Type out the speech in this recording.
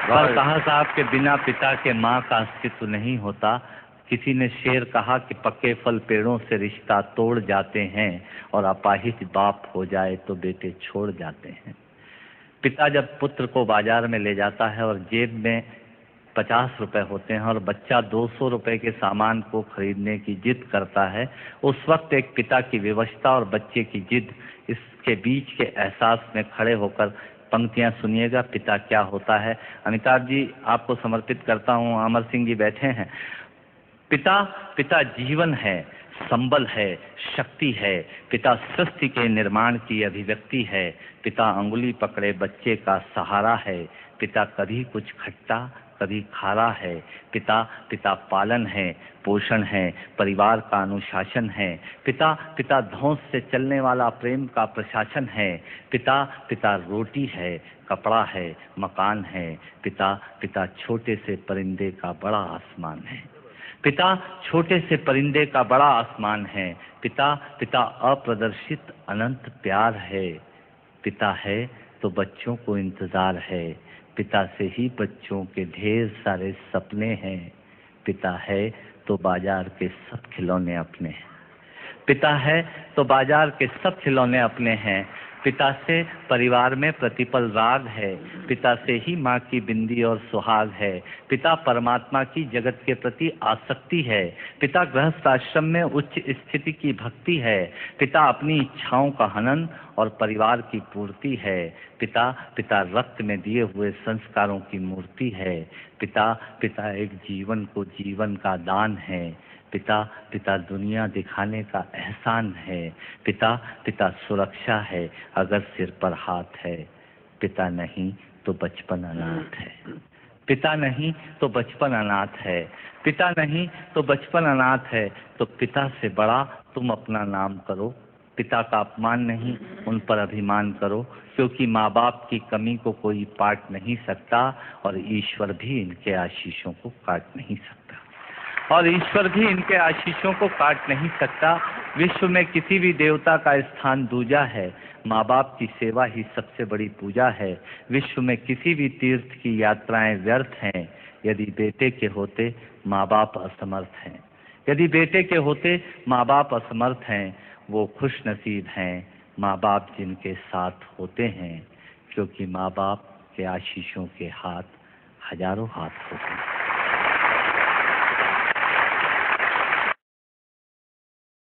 पर कहा साहब के बिना पिता के माँ का अस्तित्व नहीं होता। किसी ने शेर कहा कि पक्के फल पेड़ों से रिश्ता तोड़ जाते हैं और अपाहिज बाप हो जाए तो बेटे छोड़ जाते हैं। पिता जब पुत्र को बाजार में ले जाता है और जेब में 50 रुपए होते हैं और बच्चा 200 रुपए के सामान को खरीदने की जिद करता है, उस वक्त एक पिता की विवशता और बच्चे की जिद, इसके बीच के एहसास में खड़े होकर पंक्तियां सुनिएगा, पिता क्या होता है। अमिताभ जी आपको समर्पित करता हूं। अमर सिंह जी बैठे हैं। पिता पिता जीवन है, संबल है, शक्ति है। पिता सृष्टि के निर्माण की अभिव्यक्ति है। पिता अंगुली पकड़े बच्चे का सहारा है। पिता कभी कुछ खट्टा कभी खारा है। पिता पिता पालन है, पोषण है, परिवार का अनुशासन है। पिता पिता धौंस से चलने वाला प्रेम का प्रशासन है। पिता पिता रोटी है, कपड़ा है, मकान है। पिता पिता छोटे से परिंदे का बड़ा आसमान है। पिता छोटे से परिंदे का बड़ा आसमान है। पिता पिता अप्रदर्शित अनंत प्यार है। पिता है तो बच्चों को इंतजार है। पिता से ही बच्चों के ढेर सारे सपने हैं। पिता है तो बाजार के सब खिलौने अपने हैं। पिता है तो बाजार के सब खिलौने अपने हैं। पिता से परिवार में प्रतिपल राग है। पिता से ही माँ की बिंदी और सुहाग है। पिता परमात्मा की जगत के प्रति आसक्ति है। पिता गृहस्थ आश्रम में उच्च स्थिति की भक्ति है। पिता अपनी इच्छाओं का हनन और परिवार की पूर्ति है। पिता पिता रक्त में दिए हुए संस्कारों की मूर्ति है। पिता पिता एक जीवन को जीवन का दान है। पिता पिता दुनिया दिखाने का एहसान है। पिता पिता सुरक्षा है अगर सिर पर हाथ है। पिता नहीं तो बचपन अनाथ है। पिता नहीं तो बचपन अनाथ है। पिता नहीं तो बचपन अनाथ है। तो पिता से बड़ा तुम अपना नाम करो। पिता का अपमान नहीं, उन पर अभिमान करो, क्योंकि माँ बाप की कमी को कोई पाट नहीं सकता और ईश्वर भी इनके आशीषों को काट नहीं सकता। और ईश्वर भी इनके आशीषों को काट नहीं सकता। विश्व में किसी भी देवता का स्थान दूजा है। माँ बाप की सेवा ही सबसे बड़ी पूजा है। विश्व में किसी भी तीर्थ की यात्राएं व्यर्थ हैं यदि बेटे के होते माँ बाप असमर्थ हैं। यदि बेटे के होते माँ बाप असमर्थ हैं। वो खुश नसीब हैं माँ बाप जिनके साथ होते हैं, क्योंकि माँ बाप के आशीषों के हाथ हजारों हाथ होते हैं।